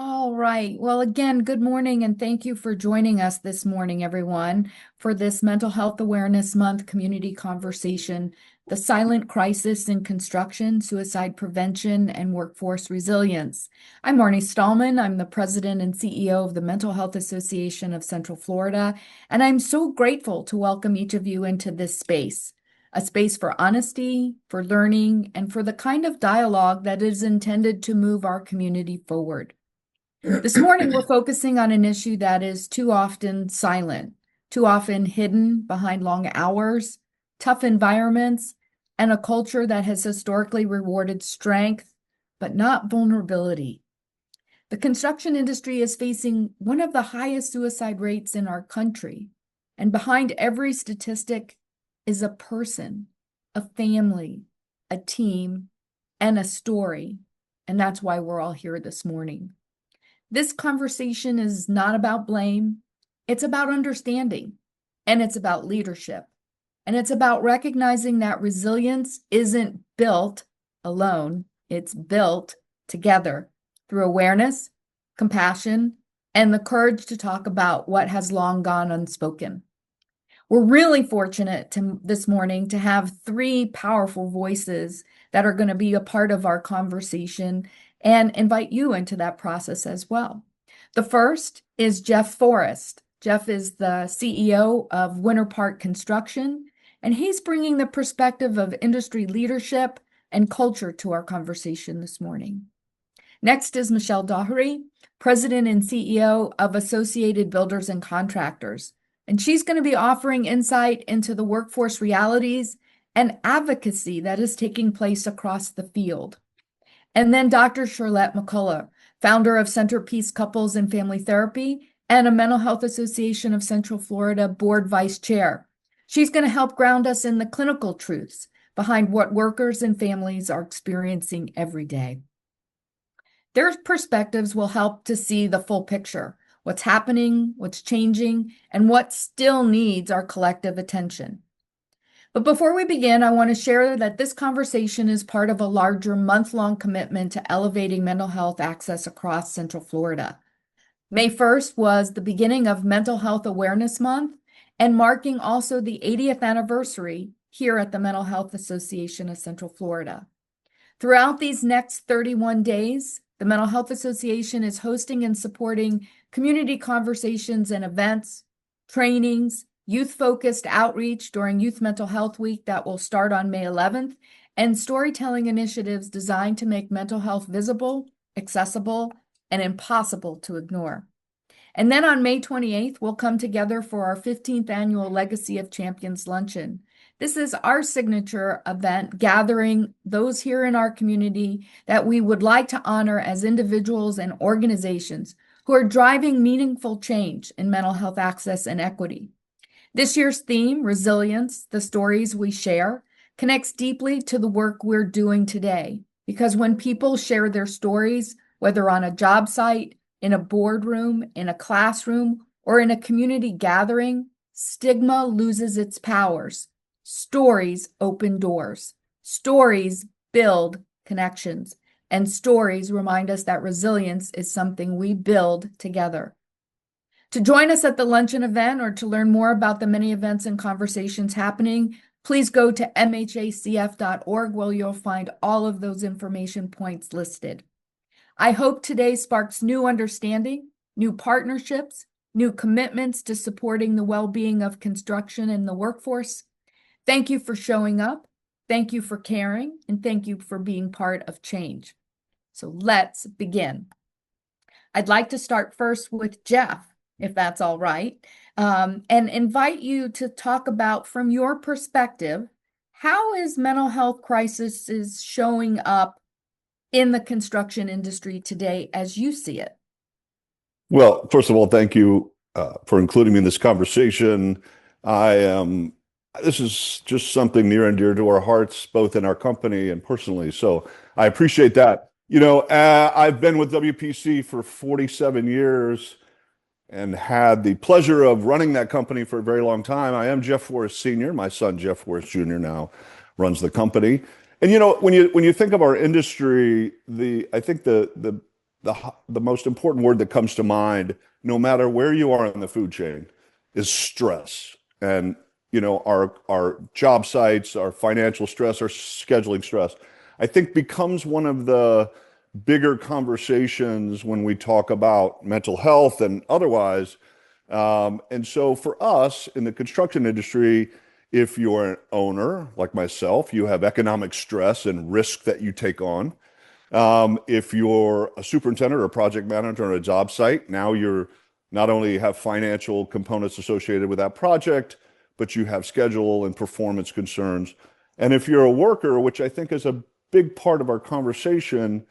All right. Well, again, good morning and thank you for joining us this morning, everyone, for this Mental Health Awareness Month community conversation, the silent crisis in construction, suicide prevention, and workforce resilience. I'm Marnie Stallman. I'm the president and CEO of the Mental Health Association of Central Florida, and I'm so grateful to welcome each of you into this space, a space for honesty, for learning, and for the kind of dialogue that is intended to move our community forward. This morning, we're focusing on an issue that is too often silent, too often hidden behind long hours, tough environments, and a culture that has historically rewarded strength, but not vulnerability. The construction industry is facing one of the highest suicide rates in our country, and behind every statistic is a person, a family, a team, and a story. And that's why we're all here this morning. This conversation is not about blame. It's about understanding, and it's about leadership, and it's about recognizing that resilience isn't built alone. It's built together through awareness, compassion, and the courage to talk about what has long gone unspoken. We're really fortunate this morning to have three powerful voices that are going to be a part of our conversation and invite you into that process as well. The first is Jeff Forrest. Jeff is the CEO of Winter Park Construction, and he's bringing the perspective of industry leadership and culture to our conversation this morning. Next is Michelle Doherty, President and CEO of Associated Builders and Contractors, and she's going to be offering insight into the workforce realities and advocacy that is taking place across the field. And then Dr. Charlotte McCullough, founder of Centerpiece Couples and Family Therapy and a Mental Health Association of Central Florida board vice chair. She's going to help ground us in the clinical truths behind what workers and families are experiencing every day. Their perspectives will help to see the full picture, what's happening, what's changing, and what still needs our collective attention. But before we begin, I want to share that this conversation is part of a larger month-long commitment to elevating mental health access across Central Florida. May 1st was the beginning of Mental Health Awareness Month and marking also the 80th anniversary here at the Mental Health Association of Central Florida. Throughout these next 31 days, the Mental Health Association is hosting and supporting community conversations and events, trainings, youth-focused outreach during Youth Mental Health Week that will start on May 11th, and storytelling initiatives designed to make mental health visible, accessible, and impossible to ignore. And then on May 28th, we'll come together for our 15th annual Legacy of Champions Luncheon. This is our signature event gathering those here in our community that we would like to honor as individuals and organizations who are driving meaningful change in mental health access and equity. This year's theme, Resilience, the Stories We Share, connects deeply to the work we're doing today, because when people share their stories, whether on a job site, in a boardroom, in a classroom, or in a community gathering, stigma loses its powers. Stories open doors. Stories build connections. And stories remind us that resilience is something we build together. To join us at the luncheon event or to learn more about the many events and conversations happening, please go to mhacf.org where you'll find all of those information points listed. I hope today sparks new understanding, new partnerships, new commitments to supporting the well-being of construction and the workforce. Thank you for showing up, thank you for caring, and thank you for being part of change. So let's begin. I'd like to start first with Jeff, if that's all right, and invite you to talk about, from your perspective, how is mental health crisis showing up in the construction industry today as you see it? Well, first of all, thank you for including me in this conversation. This is just something near and dear to our hearts, both in our company and personally. So I appreciate that. I've been with WPC for 47 years and had the pleasure of running that company for a very long time. I am Jeff Forrest Sr. My son, Jeff Forrest Jr., now runs the company. And when you think of our industry, I think the the most important word that comes to mind, no matter where you are in the food chain, is stress. And our job sites, our financial stress, our scheduling stress, I think becomes one of the bigger conversations when we talk about mental health and otherwise. And so for us in the construction industry, if you're an owner like myself, you have economic stress and risk that you take on. If you're a superintendent or a project manager on a job site, now you're not only have financial components associated with that project, but you have schedule and performance concerns. And if you're a worker, which I think is a big part of our conversation,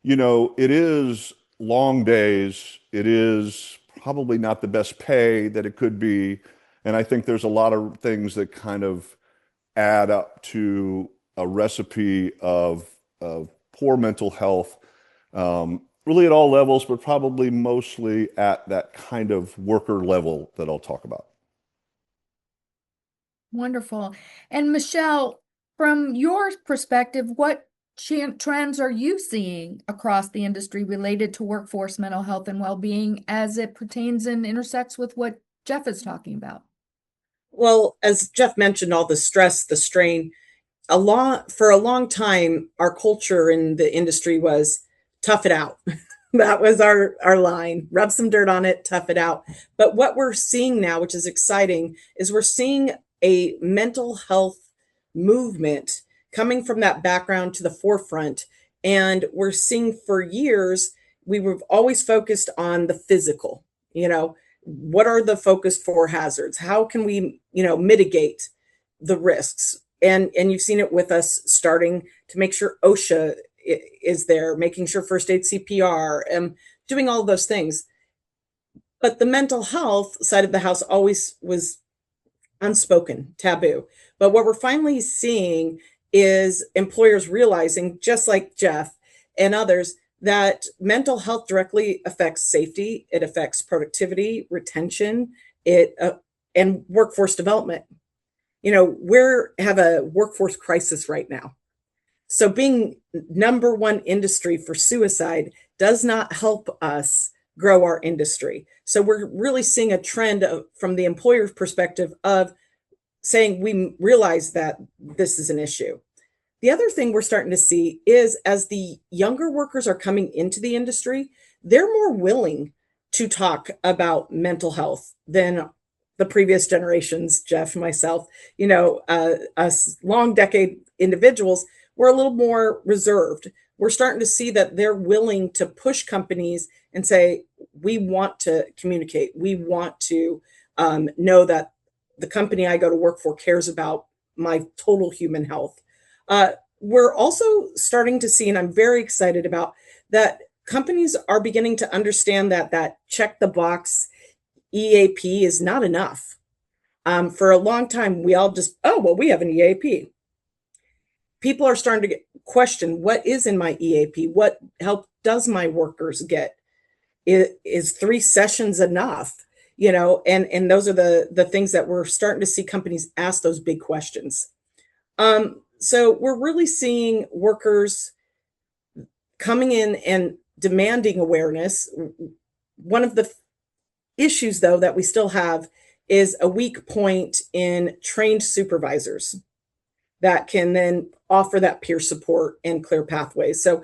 it is long days. It is probably not the best pay that it could be. And I think there's a lot of things that kind of add up to a recipe of poor mental health, really at all levels, but probably mostly at that kind of worker level that I'll talk about. Wonderful. And Michelle, from your perspective, what trends are you seeing across the industry related to workforce mental health and well-being as it pertains and intersects with what Jeff is talking about? Well, as Jeff mentioned, all the stress, the strain, for a long time, our culture in the industry was tough it out. That was our line. Rub some dirt on it, tough it out. But what we're seeing now, which is exciting, is we're seeing a mental health movement coming from that background to the forefront. And we're seeing for years, we were always focused on the physical, what are the focus for hazards? How can we, mitigate the risks? And you've seen it with us starting to make sure OSHA is there, making sure first aid CPR, and doing all those things. But the mental health side of the house always was unspoken, taboo. But what we're finally seeing is employers realizing, just like Jeff and others, that mental health directly affects safety, it affects productivity, retention, and workforce development. We have a workforce crisis right now. So being number one industry for suicide does not help us grow our industry. So we're really seeing a trend from the employer's perspective of saying we realize that this is an issue. The other thing we're starting to see is as the younger workers are coming into the industry, they're more willing to talk about mental health than the previous generations, Jeff, myself, us long decade individuals were a little more reserved. We're starting to see that they're willing to push companies and say, we want to communicate. We want to know that the company I go to work for cares about my total human health. We're also starting to see, and I'm very excited about, that companies are beginning to understand that check the box EAP is not enough. For a long time, we all just, oh, well, we have an EAP. People are starting to question, what is in my EAP? What help does my workers get? Is 3 sessions enough? And those are the things that we're starting to see companies ask those big questions. So we're really seeing workers coming in and demanding awareness. One of the issues, though, that we still have is a weak point in trained supervisors that can then offer that peer support and clear pathways. So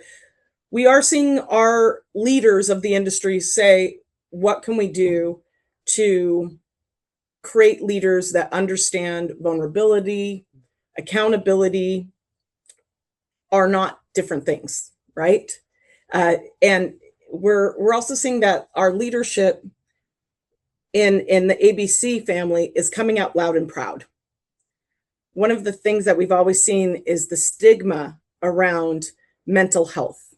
we are seeing our leaders of the industry say, what can we do to create leaders that understand vulnerability, accountability are not different things, right? And we're also seeing that our leadership in the ABC family is coming out loud and proud. One of the things that we've always seen is the stigma around mental health.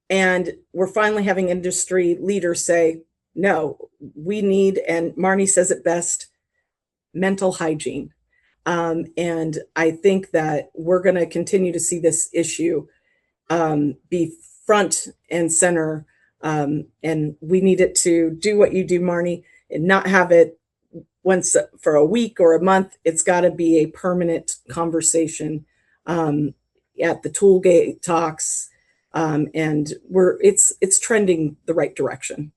And we're finally having industry leaders say, no, we need, and Marnie says it best, mental hygiene. And I think that we're going to continue to see this issue be front and center. And we need it to do what you do, Marnie, and not have it once for a week or a month. It's got to be a permanent conversation at the toolgate talks, And it's trending the right direction.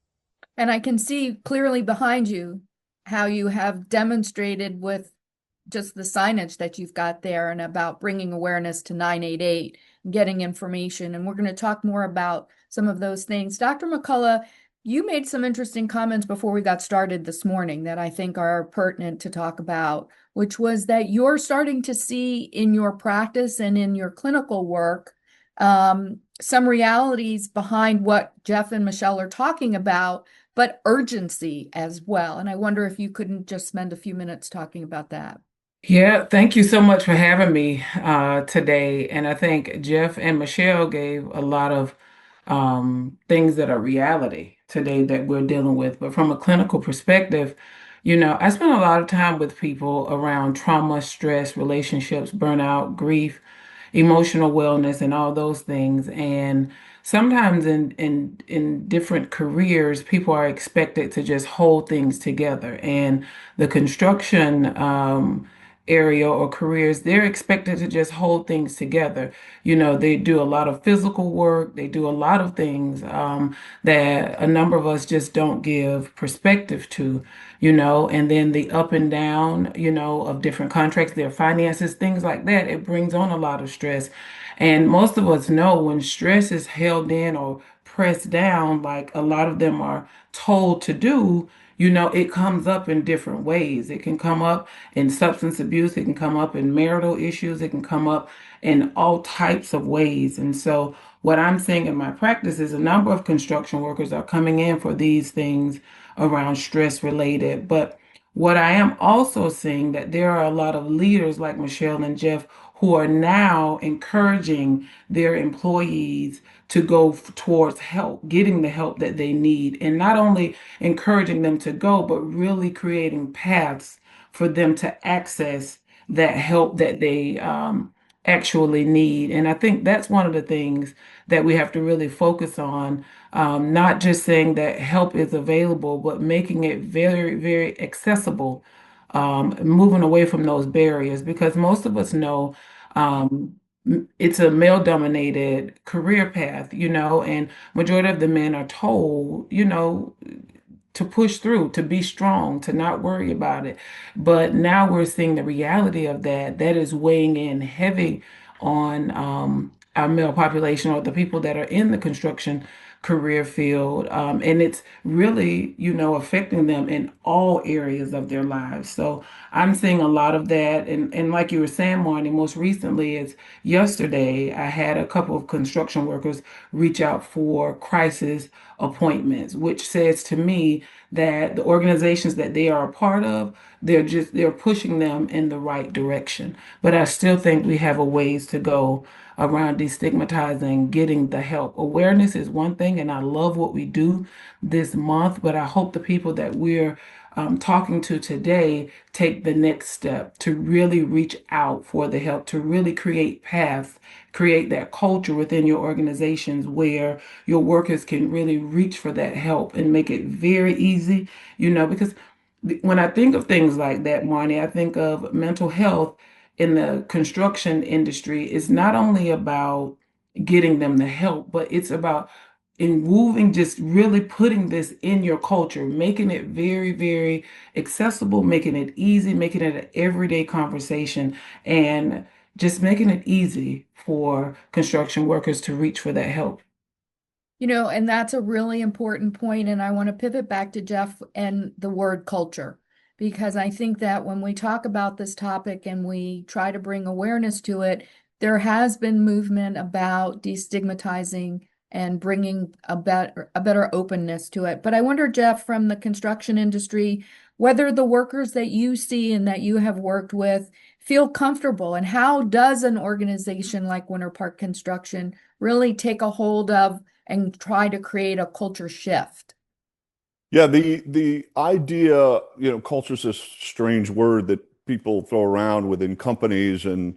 And I can see clearly behind you how you have demonstrated with just the signage that you've got there and about bringing awareness to 988, getting information. And we're going to talk more about some of those things. Dr. McCullough, you made some interesting comments before we got started this morning that I think are pertinent to talk about, which was that you're starting to see in your practice and in your clinical work some realities behind what Jeff and Michelle are talking about, but urgency as well. And I wonder if you couldn't just spend a few minutes talking about that. Yeah, thank you so much for having me today. And I think Jeff and Michelle gave a lot of things that are reality today that we're dealing with. But from a clinical perspective, I spend a lot of time with people around trauma, stress, relationships, burnout, grief, emotional wellness, and all those things. And sometimes in different careers, people are expected to just hold things together. And the construction area or careers, they're expected to just hold things together. They do a lot of physical work, they do a lot of things that a number of us just don't give perspective to, and then the up and down, of different contracts, their finances, things like that, it brings on a lot of stress. And most of us know when stress is held in or pressed down, like a lot of them are told to do, it comes up in different ways. It can come up in substance abuse, it can come up in marital issues, it can come up in all types of ways. And so, what I'm seeing in my practice is a number of construction workers are coming in for these things around stress related. But what I am also seeing that there are a lot of leaders like Michelle and Jeff who are now encouraging their employees to go towards help, getting the help that they need, and not only encouraging them to go, but really creating paths for them to access that help that they actually need. And I think that's one of the things that we have to really focus on, not just saying that help is available, but making it very, very accessible, moving away from those barriers, because most of us know um, it's a male-dominated career path, and majority of the men are told, to push through, to be strong, to not worry about it. But now we're seeing the reality of that. That is weighing in heavy on our male population or the people that are in the construction career field. And it's really, affecting them in all areas of their lives. So I'm seeing a lot of that. And like you were saying, Marnie, most recently, it's yesterday, I had a couple of construction workers reach out for crisis appointments, which says to me that the organizations that they are a part of, they're pushing them in the right direction. But I still think we have a ways to go around destigmatizing, getting the help. Awareness is one thing, and I love what we do this month, but I hope the people that we're talking to today take the next step to really reach out for the help, to really create paths, create that culture within your organizations where your workers can really reach for that help and make it very easy, because when I think of things like that, Marnie, I think of mental health in the construction industry is not only about getting them the help, but it's about in moving, just really putting this in your culture, making it very, very accessible, making it easy, making it an everyday conversation, and just making it easy for construction workers to reach for that help. And that's a really important point. And I want to pivot back to Jeff and the word culture, because I think that when we talk about this topic and we try to bring awareness to it, there has been movement about destigmatizing and bringing a better openness to it. But I wonder, Jeff, from the construction industry, whether the workers that you see and that you have worked with feel comfortable, and how does an organization like Winter Park Construction really take a hold of and try to create a culture shift? Yeah, the idea, culture is a strange word that people throw around within companies, and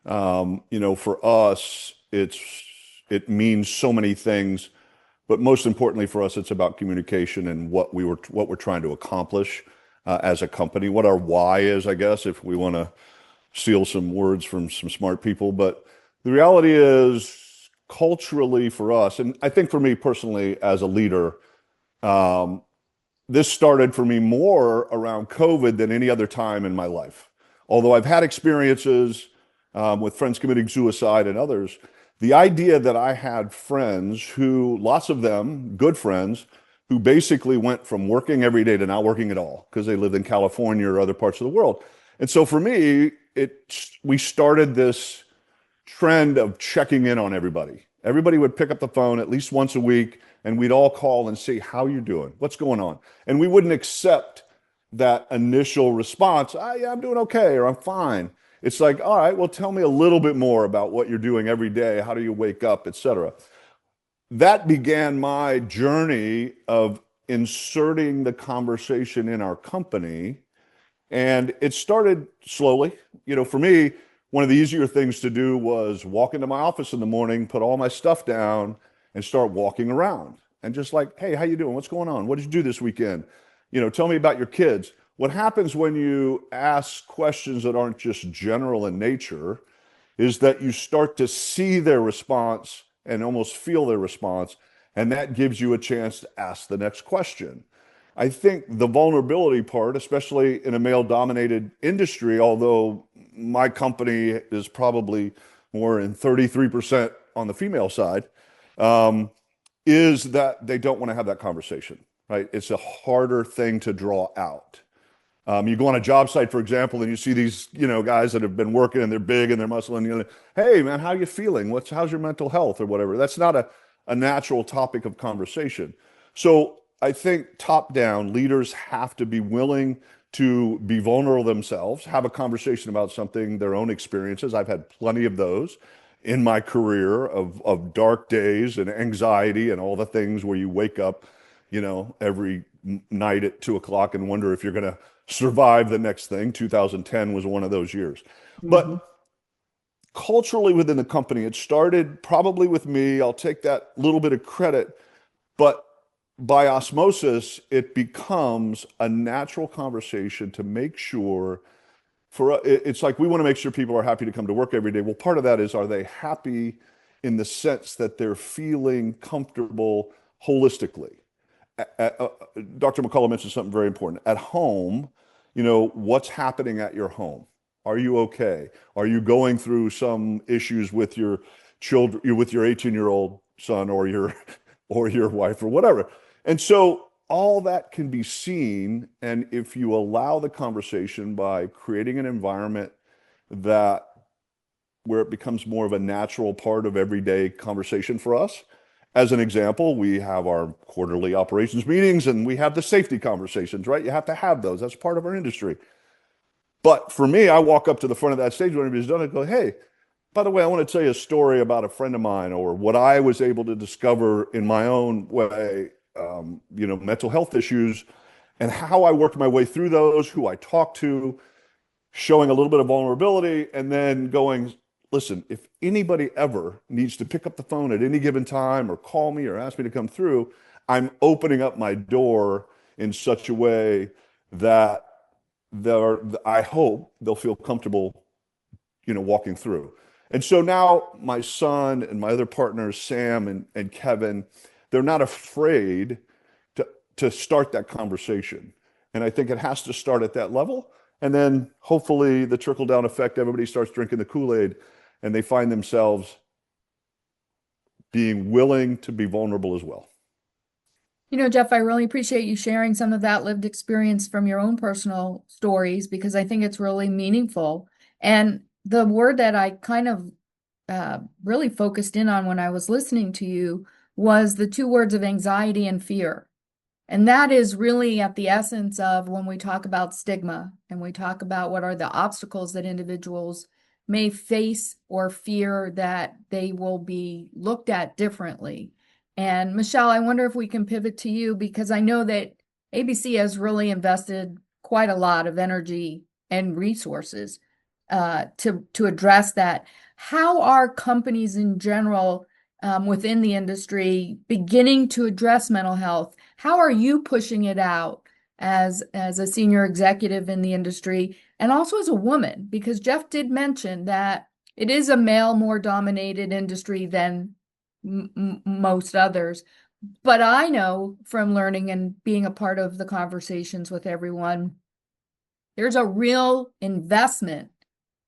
for us, it means so many things. But most importantly for us, it's about communication and what we're trying to accomplish as a company, what our why is, I guess, if we want to steal some words from some smart people. But the reality is, culturally for us, and I think for me personally as a leader, um, this started for me more around COVID than any other time in my life. Although I've had experiences with friends committing suicide and others, the idea that I had friends who, lots of them, good friends, who basically went from working every day to not working at all because they lived in California or other parts of the world. And so for me, we started this trend of checking in on everybody. Everybody would pick up the phone at least once a week and we'd all call and see how you're doing, what's going on. And we wouldn't accept that initial response, yeah, I'm doing okay, or I'm fine. It's like, all right, well, tell me a little bit more about what you're doing every day. How do you wake up, et cetera. That began my journey of inserting the conversation in our company. And it started slowly. For me, one of the easier things to do was walk into my office in the morning, put all my stuff down, and start walking around. And just like, hey, how you doing? What's going on? What did you do this weekend? Tell me about your kids. What happens when you ask questions that aren't just general in nature is that you start to see their response and almost feel their response. And that gives you a chance to ask the next question. I think the vulnerability part, especially in a male-dominated industry, although my company is probably more in 33% on the female side, is that they don't want to have that conversation, right? It's a harder thing to draw out. You go on a job site, for example, and you see these, guys that have been working and they're big and they're muscling. Hey, man, how you feeling? How's your mental health or whatever? That's not a natural topic of conversation. So I think top down leaders have to be willing to be vulnerable themselves, have a conversation about something, their own experiences. I've had plenty of those in my career of dark days and anxiety and all the things where you wake up, every night at 2 o'clock and wonder if you're going to survive the next thing. 2010 was one of those years. But culturally within the company, it started probably with me. I'll take that little bit of credit, but by osmosis, it becomes a natural conversation to make sure it's like we want to make sure people are happy to come to work every day. Well, part of that is, are they happy in the sense that they're feeling comfortable holistically? Dr. McCullough mentioned something very important. At home, what's happening at your home? Are you okay? Are you going through some issues with your children, with your 18-year-old son or your wife or whatever? And so all that can be seen. And if you allow the conversation by creating an environment where it becomes more of a natural part of everyday conversation for us. As an example, we have our quarterly operations meetings and we have the safety conversations, right? You have to have those. That's part of our industry. But for me, I walk up to the front of that stage when everybody's done it and go, hey, by the way, I want to tell you a story about a friend of mine or what I was able to discover in my own way, mental health issues and how I worked my way through those, who I talked to, showing a little bit of vulnerability, and then going, listen, if anybody ever needs to pick up the phone at any given time or call me or ask me to come through, I'm opening up my door in such a way that I hope they'll feel comfortable, walking through. And so now my son and my other partners, Sam and Kevin, they're not afraid to start that conversation. And I think it has to start at that level. And then hopefully the trickle down effect, everybody starts drinking the Kool-Aid and they find themselves being willing to be vulnerable as well. Jeff, I really appreciate you sharing some of that lived experience from your own personal stories, because I think it's really meaningful. And the word that I kind of really focused in on when I was listening to you was the two words of anxiety and fear. And that is really at the essence of when we talk about stigma and we talk about what are the obstacles that individuals may face or fear that they will be looked at differently. And Michelle, I wonder if we can pivot to you, because I know that ABC has really invested quite a lot of energy and resources to address that. How are companies in general within the industry beginning to address mental health? How are you pushing it out as a senior executive in the industry and also as a woman? Because Jeff did mention that it is a male, more dominated industry than most others. But I know from learning and being a part of the conversations with everyone, there's a real investment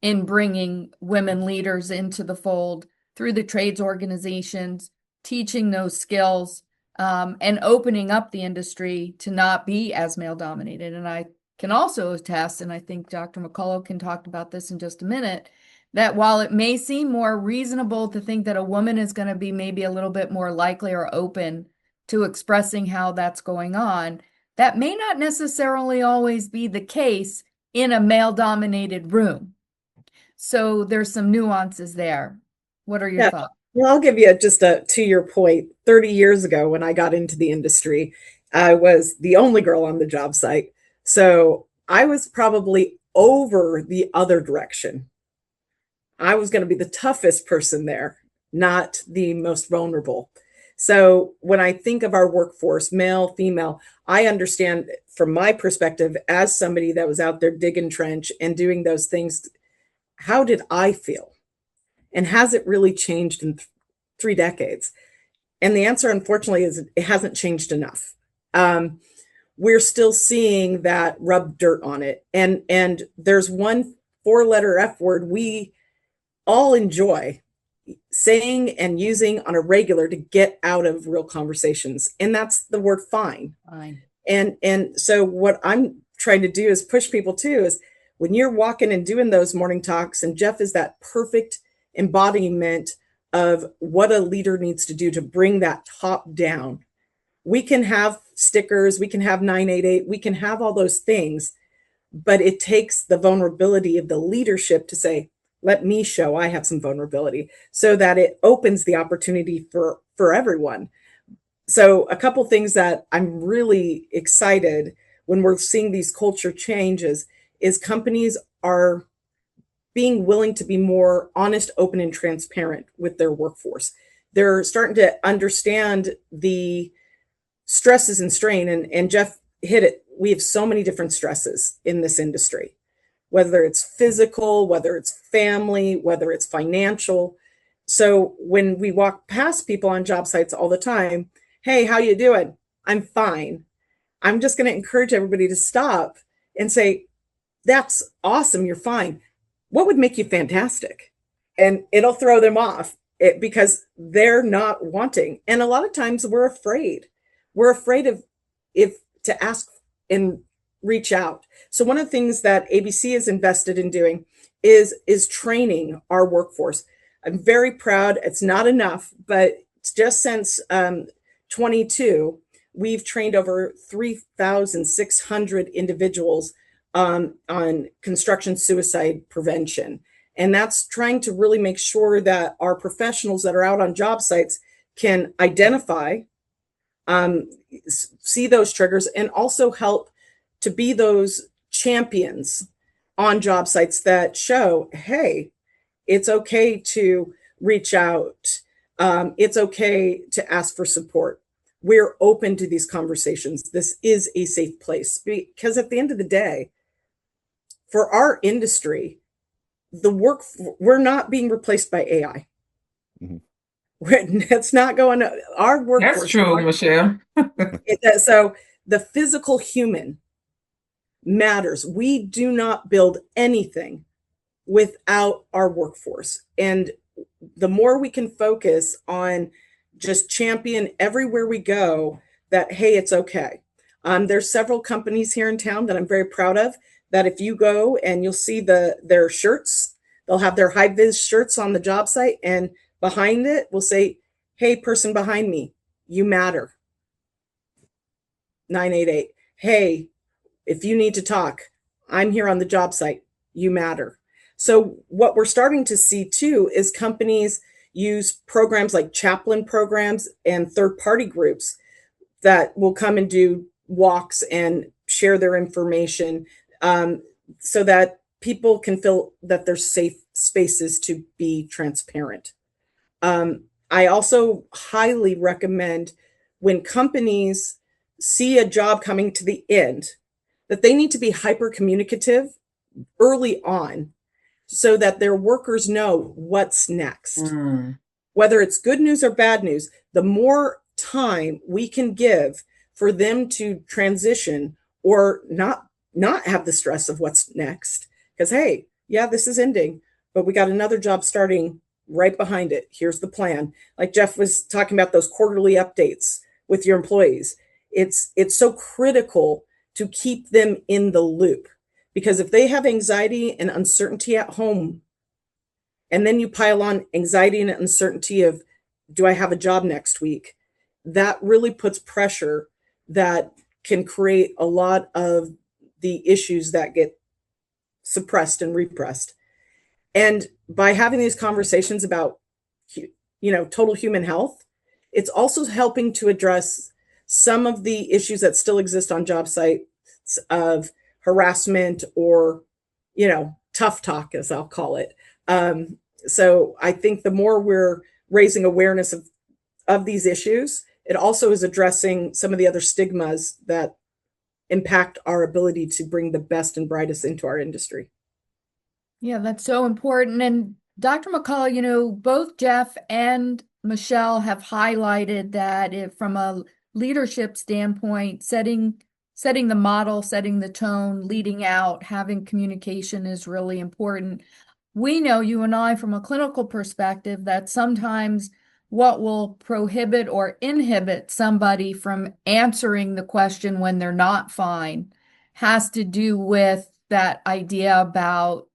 in bringing women leaders into the fold through the trades organizations, teaching those skills, and opening up the industry to not be as male dominated. And I can also attest, and I think Dr. McCullough can talk about this in just a minute, that while it may seem more reasonable to think that a woman is going to be maybe a little bit more likely or open to expressing how that's going on, that may not necessarily always be the case in a male-dominated room. So there's some nuances there. What are your Yeah. thoughts? Well, I'll give you to your point. 30 years ago, when I got into the industry, I was the only girl on the job site. So I was probably over the other direction. I was going to be the toughest person there, not the most vulnerable. So when I think of our workforce, male, female, I understand from my perspective as somebody that was out there digging trench and doing those things, how did I feel? And has it really changed in 3 decades? And the answer, unfortunately, is it hasn't changed enough. We're still seeing that rub dirt on it. And there's one 4-letter F word we all enjoy saying and using on a regular to get out of real conversations. And that's the word fine. Fine. And so what I'm trying to do is push people too, is when you're walking and doing those morning talks, and Jeff is that perfect embodiment of what a leader needs to do to bring that top down. We can have stickers, we can have 988, we can have all those things, but it takes the vulnerability of the leadership to say, let me show I have some vulnerability, so that it opens the opportunity for everyone. So a couple things that I'm really excited when we're seeing these culture changes is companies are being willing to be more honest, open, and transparent with their workforce. They're starting to understand the stresses and strain. And Jeff hit it. We have so many different stresses in this industry, whether it's physical, whether it's family, whether it's financial. So when we walk past people on job sites all the time, hey, how you doing? I'm fine. I'm just going to encourage everybody to stop and say, that's awesome. You're fine. What would make you fantastic? And it'll throw them off because they're not wanting. And a lot of times we're afraid. We're afraid of if to ask and reach out. So one of the things that ABC is invested in doing is training our workforce. I'm very proud. It's not enough, but just since 22, we've trained over 3,600 individuals on construction suicide prevention. And that's trying to really make sure that our professionals that are out on job sites can identify, see those triggers, and also help to be those champions on job sites that show, hey, it's okay to reach out. It's okay to ask for support. We're open to these conversations. This is a safe place, because at the end of the day, for our industry, we're not being replaced by AI. Mm-hmm. It's not going to our workforce. That's true, Michelle. So the physical human matters. We do not build anything without our workforce. And the more we can focus on just champion everywhere we go that, hey, it's okay. There's several companies here in town that I'm very proud of, that if you go and you'll see their shirts, they'll have their high vis shirts on the job site, and behind it will say, hey, person behind me, you matter. 988. Hey, if you need to talk, I'm here on the job site, you matter. So what we're starting to see too is companies use programs like chaplain programs and third-party groups that will come and do walks and share their information, so that people can feel that there's safe spaces to be transparent. I also highly recommend, when companies see a job coming to the end, that they need to be hyper communicative early on, so that their workers know what's next. whether it's good news or bad news, the more time we can give for them to transition or not have the stress of what's next. Because hey, yeah, this is ending, but we got another job starting right behind it. Here's the plan. Like Jeff was talking about those quarterly updates with your employees. It's so critical to keep them in the loop, because if they have anxiety and uncertainty at home, and then you pile on anxiety and uncertainty of, do I have a job next week? That really puts pressure that can create a lot of the issues that get suppressed and repressed. And by having these conversations about, total human health, it's also helping to address some of the issues that still exist on job sites of harassment or, tough talk, as I'll call it. So I think the more we're raising awareness of these issues, it also is addressing some of the other stigmas that impact our ability to bring the best and brightest into our industry. Yeah, that's so important. And Dr. McCullough, both Jeff and Michelle have highlighted that from a leadership standpoint, setting the model, setting the tone, leading out, having communication is really important. We know, you and I, from a clinical perspective, that sometimes what will prohibit or inhibit somebody from answering the question when they're not fine has to do with that idea about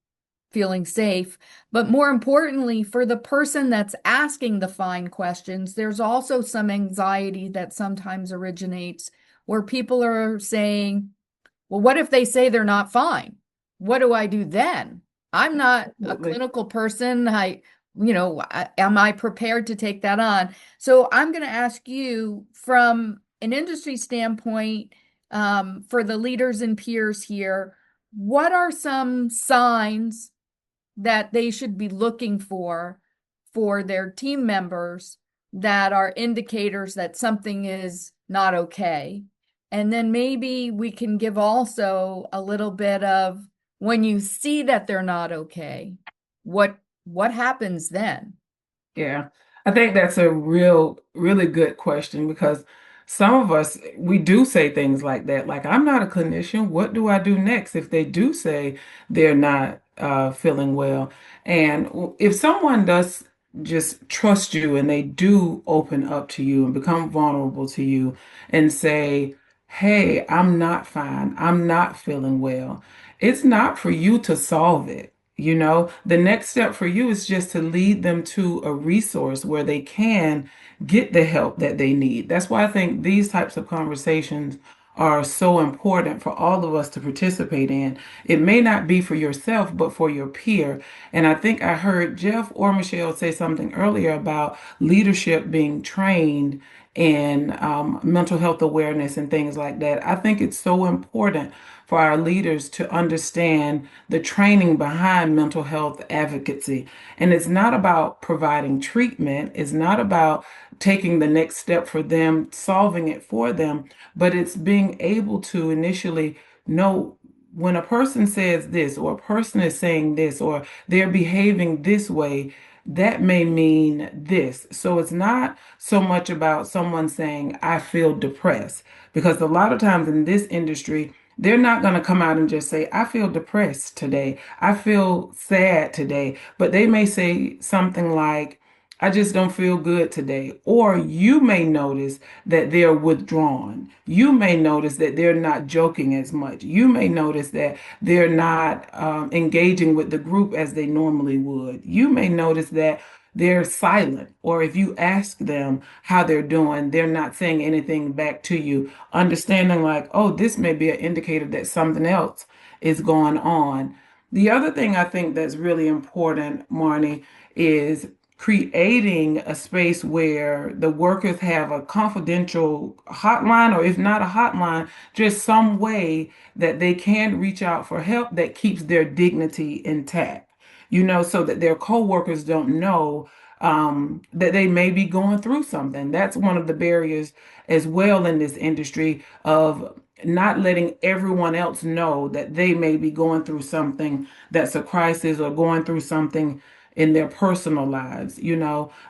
feeling safe. But more importantly, for the person that's asking the fine questions, there's also some anxiety that sometimes originates where people are saying, well, what if they say they're not fine? What do I do then? I'm not a clinical person. Am I prepared to take that on? So I'm going to ask you, from an industry standpoint, for the leaders and peers here, what are some signs that they should be looking for their team members that are indicators that something is not okay? And then maybe we can give also a little bit of, when you see that they're not okay, what happens then? Yeah, I think that's a really good question, because some of us, we do say things like that, like, I'm not a clinician. What do I do next if they do say they're not feeling well? And if someone does just trust you and they do open up to you and become vulnerable to you and say, hey, I'm not fine, I'm not feeling well, it's not for you to solve it. The next step for you is just to lead them to a resource where they can get the help that they need. That's why I think these types of conversations are so important for all of us to participate in. It may not be for yourself, but for your peer. And I think I heard Jeff or Michelle say something earlier about leadership being trained in mental health awareness and things like that. I think it's so important for our leaders to understand the training behind mental health advocacy. And it's not about providing treatment, it's not about taking the next step for them, solving it for them, but it's being able to initially know when a person says this, or a person is saying this, or they're behaving this way, that may mean this. So it's not so much about someone saying, I feel depressed, because a lot of times in this industry, they're not going to come out and just say, I feel depressed today, I feel sad today. But they may say something like, I just don't feel good today. Or you may notice that they're withdrawn. You may notice that they're not joking as much. You may notice that they're not engaging with the group as they normally would. You may notice that they're silent, or if you ask them how they're doing, they're not saying anything back to you, understanding like, oh, this may be an indicator that something else is going on. The other thing I think that's really important, Marnie, is creating a space where the workers have a confidential hotline, or if not a hotline, just some way that they can reach out for help that keeps their dignity intact, so that their coworkers don't know that they may be going through something. That's one of the barriers as well in this industry, of not letting everyone else know that they may be going through something that's a crisis, or going through something in their personal lives.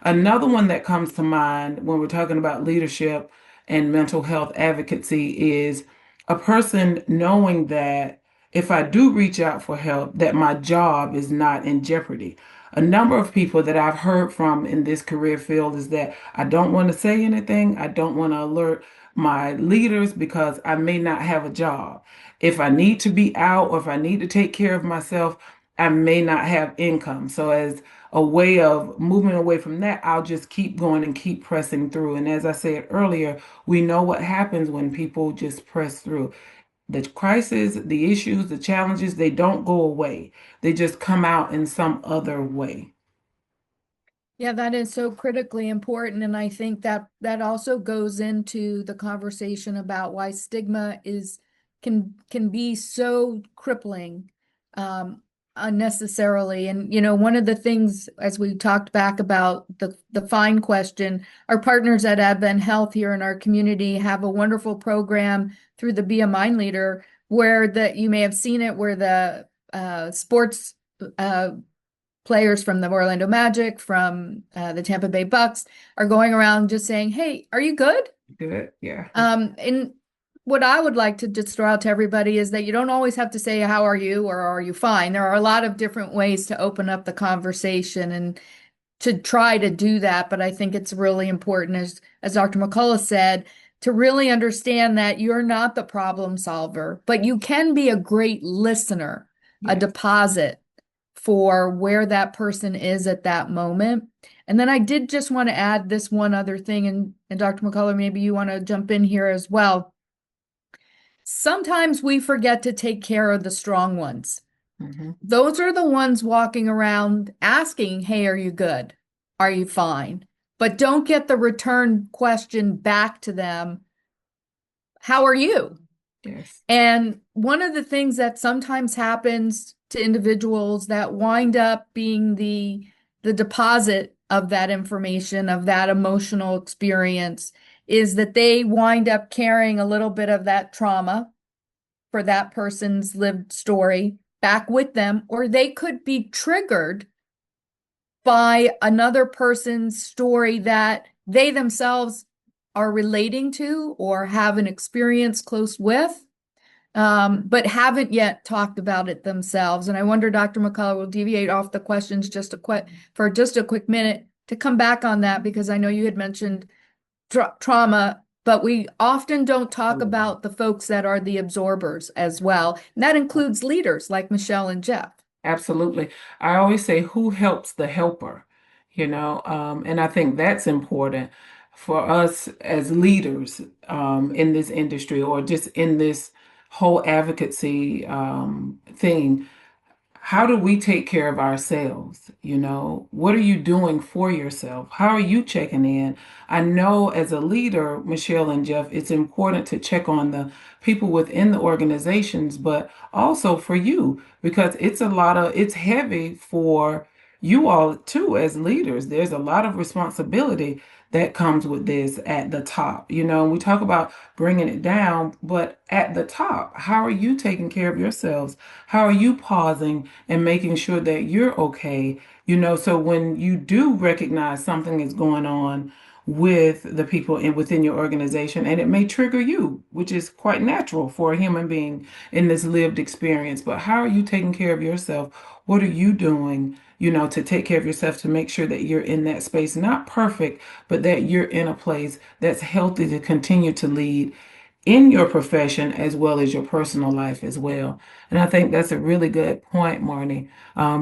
Another one that comes to mind when we're talking about leadership and mental health advocacy is a person knowing that if I do reach out for help, that my job is not in jeopardy. A number of people that I've heard from in this career field is that I don't want to say anything. I don't want to alert my leaders because I may not have a job. If I need to be out or if I need to take care of myself, I may not have income. So as a way of moving away from that, I'll just keep going and keep pressing through. And as I said earlier, we know what happens when people just press through. The crisis, the issues, the challenges, they don't go away. They just come out in some other way. Yeah, that is so critically important. And I think that that also goes into the conversation about why stigma can be so crippling unnecessarily. And one of the things, as we talked back about the fine question, our partners at Advent Health here in our community have a wonderful program through the Be a Mind Leader, where you may have seen it, where the sports players from the Orlando Magic, from the Tampa Bay Bucks are going around just saying, "Hey, are you good?" Good, yeah. And what I would like to just throw out to everybody is that you don't always have to say, "How are you?" or "Are you fine?" There are a lot of different ways to open up the conversation and to try to do that. But I think it's really important, as Dr. McCullough said, to really understand that you're not the problem solver, but you can be a great listener, a Yes. deposit for where that person is at that moment. And then I did just want to add this one other thing, and Dr. McCullough, maybe you want to jump in here as well. Sometimes we forget to take care of the strong ones. Mhm. Those are the ones walking around asking, "Hey, are you good? Are you fine?" But don't get the return question back to them, "How are you?" Yes. And one of the things that sometimes happens to individuals that wind up being the deposit of that information, of that emotional experience, is that they wind up carrying a little bit of that trauma for that person's lived story back with them, or they could be triggered by another person's story that they themselves are relating to or have an experience close with, but haven't yet talked about it themselves. And I wonder, Dr. McCullough, will deviate off the questions for just a quick minute to come back on that, because I know you had mentioned trauma, but we often don't talk about the folks that are the absorbers as well. And that includes leaders like Michelle and Jeff. Absolutely. I always say, who helps the helper? And I think that's important for us as leaders in this industry or just in this whole advocacy thing. How do we take care of ourselves? What are you doing for yourself? How are you checking in? I know as a leader, Michelle and Jeff, it's important to check on the people within the organizations, but also for you, because it's heavy for you all too as leaders. There's a lot of responsibility that comes with this at the top. We talk about bringing it down, but at the top, how are you taking care of yourselves? How are you pausing and making sure that you're okay? So when you do recognize something is going on with the people within your organization, and it may trigger you, which is quite natural for a human being in this lived experience. But how are you taking care of yourself? What are you doing, to take care of yourself, to make sure that you're in that space, not perfect, but that you're in a place that's healthy to continue to lead in your profession as well as your personal life as well. And I think that's a really good point, Marnie,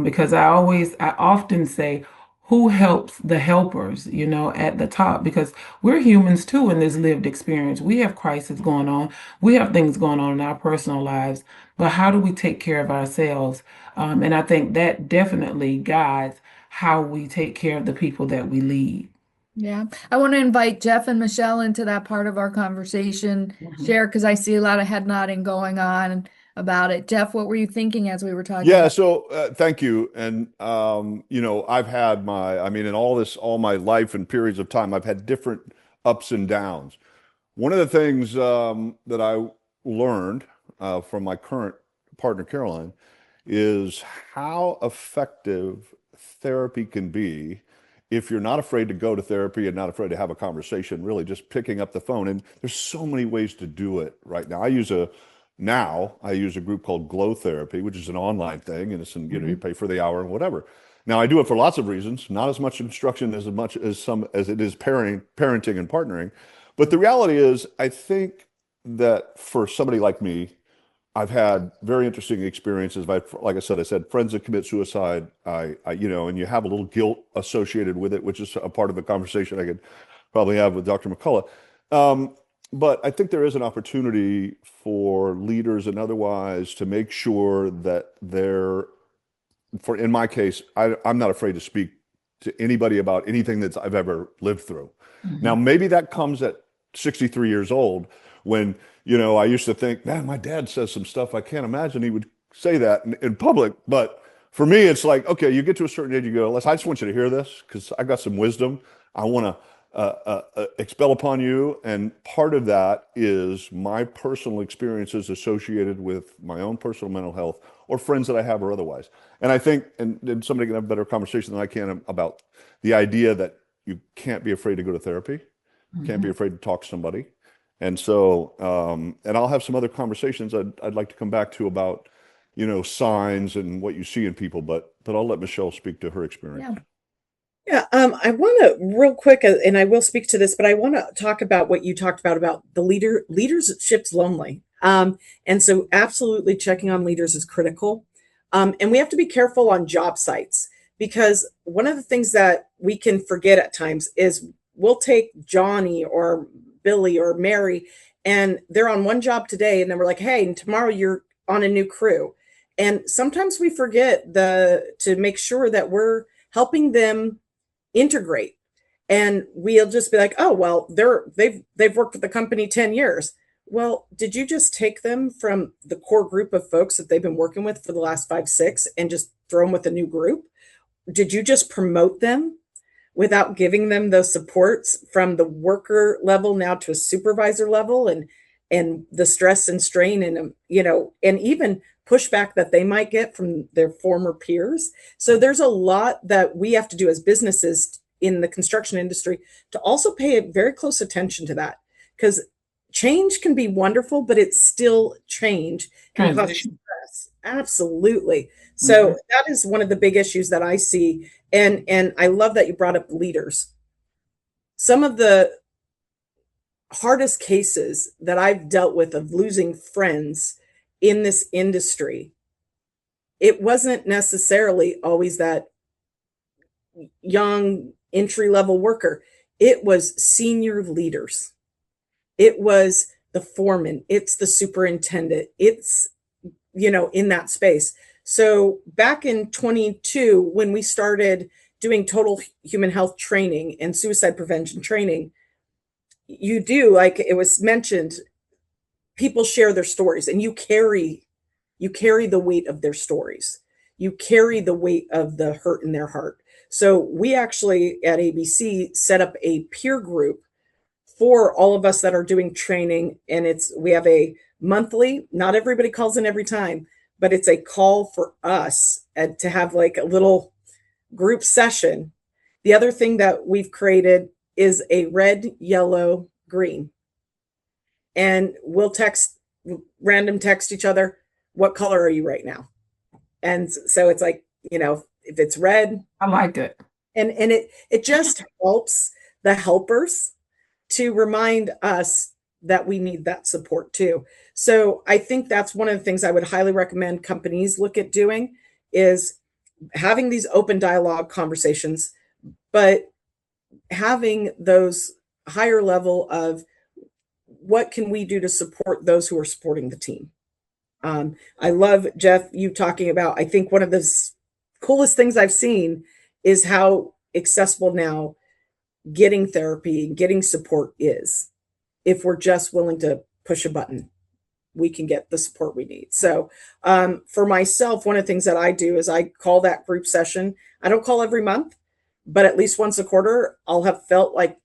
because I often say, who helps the helpers, at the top, because we're humans too in this lived experience. We have crises going on. We have things going on in our personal lives, but how do we take care of ourselves? And I think that definitely guides how we take care of the people that we lead. Yeah, I want to invite Jeff and Michelle into that part of our conversation, Mhm. share, because I see a lot of head nodding going on about it. Jeff, what were you thinking as we were talking Yeah, about? so thank you. And I've had in all my life and periods of time, I've had different ups and downs. One of the things that I learned from my current partner, Caroline, is how effective therapy can be if you're not afraid to go to therapy and not afraid to have a conversation, really just picking up the phone. And there's so many ways to do it right now. I use a group called Glow Therapy, which is an online thing, and you pay for the hour and whatever. Now I do it for lots of reasons, not as much instruction as much as it is parenting and partnering. But the reality is, I think that for somebody like me, I've had very interesting experiences. Like I said, friends that commit suicide. And you have a little guilt associated with it, which is a part of a conversation I could probably have with Dr. McCullough. But I think there is an opportunity for leaders and otherwise to make sure that in my case, I'm not afraid to speak to anybody about anything that I've ever lived through. Now, maybe that comes at 63 years old when, I used to think, man, my dad says some stuff I can't imagine he would say that in public. But for me, it's like, okay, you get to a certain age, you go, I just want you to hear this because I got some wisdom I want to expel upon you. And part of that is my personal experiences associated with my own personal mental health or friends that I have or otherwise. And I think, and somebody can have a better conversation than I can about the idea that you can't be afraid to go to therapy, can't be afraid to talk to somebody. And so, and I'll have some other conversations I'd like to come back to about, signs and what you see in people, but I'll let Michelle speak to her experience. Yeah. I want to real quick, and I will speak to this, but I want to talk about what you talked about the leadership's lonely. And so absolutely checking on leaders is critical. And we have to be careful on job sites because one of the things that we can forget at times is we'll take Johnny or Billy or Mary, and they're on one job today, and then we're like, hey, and tomorrow you're on a new crew. And sometimes we forget to make sure that we're helping them integrate. And we'll just be like, oh, well, they've worked with the company 10 years. Well, did you just take them from the core group of folks that they've been working with for the last 5, 6 and just throw them with a new group? Did you just promote them without giving them those supports from the worker level now to a supervisor level and the stress and strain and, and even pushback that they might get from their former peers? So there's a lot that we have to do as businesses in the construction industry to also pay very close attention to that, because change can be wonderful, but it's still change and cause stress. Absolutely. So that is one of the big issues that I see. And I love that you brought up leaders. Some of the hardest cases that I've dealt with of losing friends in this industry, it wasn't necessarily always that young entry-level worker. It was senior leaders. It was the foreman. It's the superintendent. It's, in that space. So back in 22, when we started doing total human health training and suicide prevention training, you do, like it was mentioned, people share their stories, and you carry the weight of their stories. You carry the weight of the hurt in their heart. So we actually at ABC set up a peer group for all of us that are doing training. And we have a monthly, not everybody calls in every time, but it's a call for us to have like a little group session. The other thing that we've created is a red, yellow, green. And we'll random text each other, what color are you right now? And so it's like, if it's red. I like it. And it just helps the helpers to remind us that we need that support too. So I think that's one of the things I would highly recommend companies look at doing is having these open dialogue conversations, but having those higher level of what can we do to support those who are supporting the team. I love, Jeff, you talking about, I think one of the coolest things I've seen is how accessible now getting therapy, getting support is. If we're just willing to push a button, we can get the support we need. So for myself, one of the things that I do is I call that group session. I don't call every month, but at least once a quarter, I'll have felt like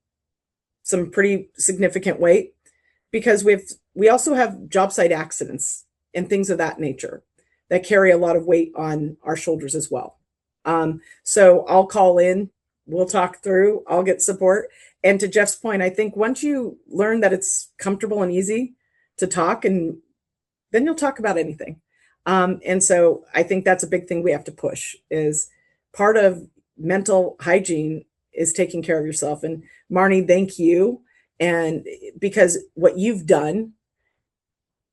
some pretty significant weight, because we also have job site accidents and things of that nature that carry a lot of weight on our shoulders as well. So I'll call in, we'll talk through, I'll get support. And to Jeff's point, I think once you learn that it's comfortable and easy to talk, and then you'll talk about anything. And so I think that's a big thing we have to push is part of mental hygiene is taking care of yourself. And Marnie, thank you. And because what you've done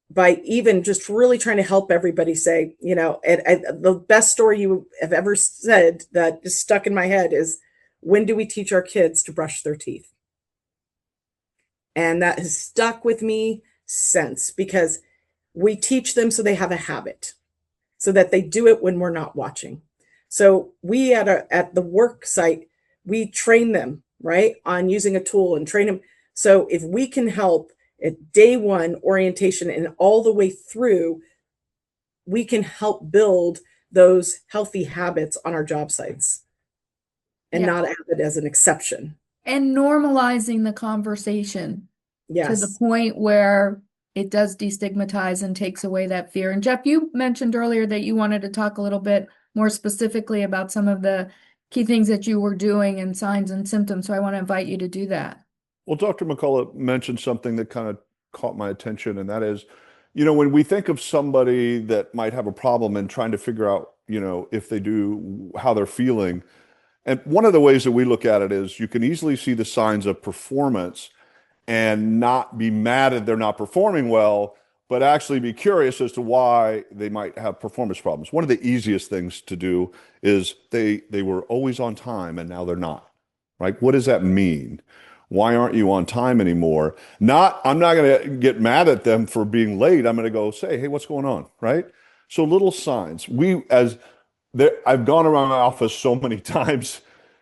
by even just really trying to help everybody say, the best story you have ever said that is stuck in my head is, when do we teach our kids to brush their teeth? And that has stuck with me since, because we teach them so they have a habit, so that they do it when we're not watching. So we at the work site, we train them, right, on using a tool and train them. So if we can help at day one orientation and all the way through, we can help build those healthy habits on our job sites and not have it as an exception. And normalizing the conversation to the Yes. point where it does destigmatize and takes away that fear. And Jeff, you mentioned earlier that you wanted to talk a little bit more specifically about some of the key things that you were doing and signs and symptoms. So I want to invite you to do that. Well, Dr. McCullough mentioned something that kind of caught my attention, and that is, when we think of somebody that might have a problem and trying to figure out, if they do, how they're feeling. And one of the ways that we look at it is you can easily see the signs of performance and not be mad that they're not performing well, but actually be curious as to why they might have performance problems. One of the easiest things to do is they were always on time and now they're not, right? What does that mean? Why aren't you on time anymore? I'm not going to get mad at them for being late. I'm going to go say, hey, what's going on, right? So little signs. I've gone around my office so many times,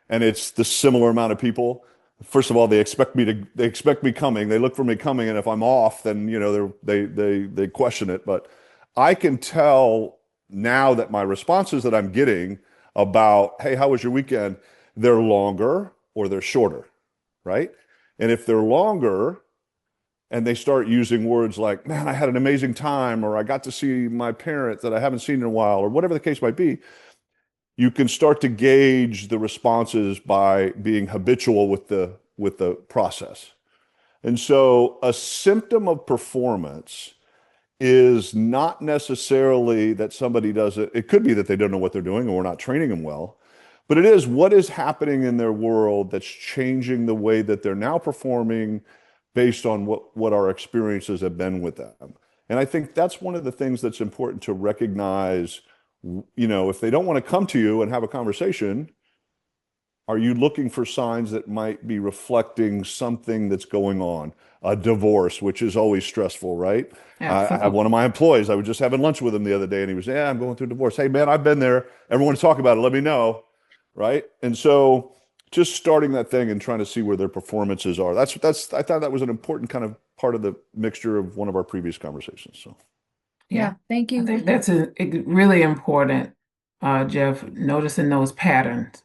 and it's the similar amount of people. First of all, they expect me coming. They look for me coming, and if I'm off, then they question it. But I can tell now that my responses that I'm getting about, hey, how was your weekend? They're longer or they're shorter, right? And if they're longer and they start using words like, man, I had an amazing time, or I got to see my parent that I haven't seen in a while, or whatever the case might be, you can start to gauge the responses by being habitual with the process. And so a symptom of performance is not necessarily that somebody does it. It could be that they don't know what they're doing or we're not training them well, but it is what is happening in their world that's changing the way that they're now performing based on what our experiences have been with them. And I think that's one of the things that's important to recognize. If they don't want to come to you and have a conversation, are you looking for signs that might be reflecting something that's going on? A divorce, which is always stressful, right? I have one of my employees. I was just having lunch with him the other day, and he was, yeah, I'm going through a divorce. Hey, man, I've been there. Everyone to talk about it. Let me know, right? And so just starting that thing and trying to see where their performances are. I thought that was an important kind of part of the mixture of one of our previous conversations. So. Yeah, thank you. I think that's really important, Jeff, noticing those patterns,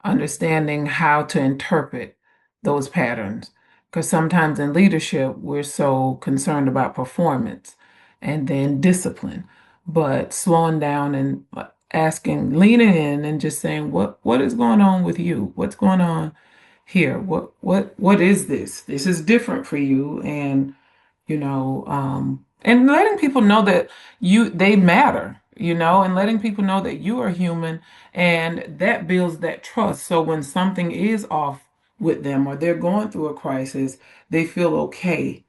understanding how to interpret those patterns. Because sometimes in leadership, we're so concerned about performance and then discipline, but slowing down and leaning in and just saying, what is going on with you? What's going on here? What is this? This is different for you. And letting people know that they matter, and letting people know that you are human, and that builds that trust. So when something is off with them or they're going through a crisis, they feel okay.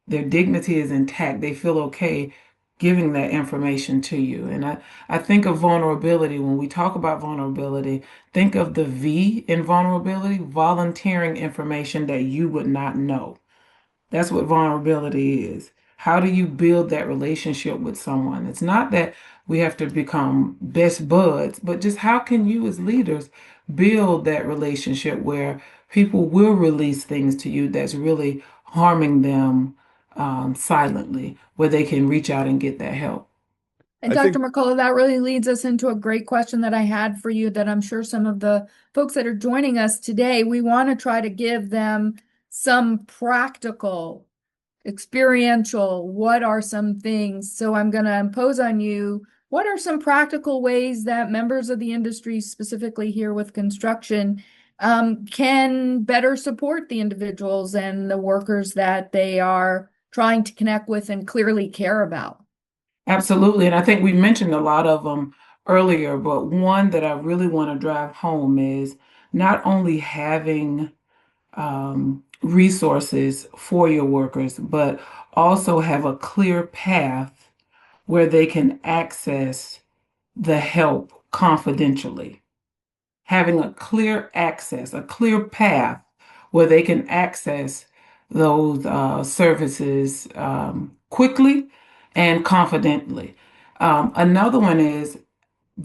Their dignity is intact. They feel okay giving that information to you. And I think of vulnerability. When we talk about vulnerability, think of the V in vulnerability, volunteering information that you would not know. That's what vulnerability is. How do you build that relationship with someone? It's not that we have to become best buds, but just how can you as leaders build that relationship where people will release things to you that's really harming them silently, where they can reach out and get that help. And I Dr. think McCullough, that really leads us into a great question that I had for you that I'm sure some of the folks that are joining us today, we want to try to give them some practical, experiential, what are some things? So I'm going to impose on you What are some practical ways that members of the industry, specifically here with construction, can better support the individuals and the workers that they are trying to connect with and clearly care about? Absolutely. And I think we mentioned a lot of them earlier, but one that I really want to drive home is not only having resources for your workers, but also have a clear path where they can access the help confidentially. Having a clear access, a clear path where they can access those services quickly and confidently. Another one is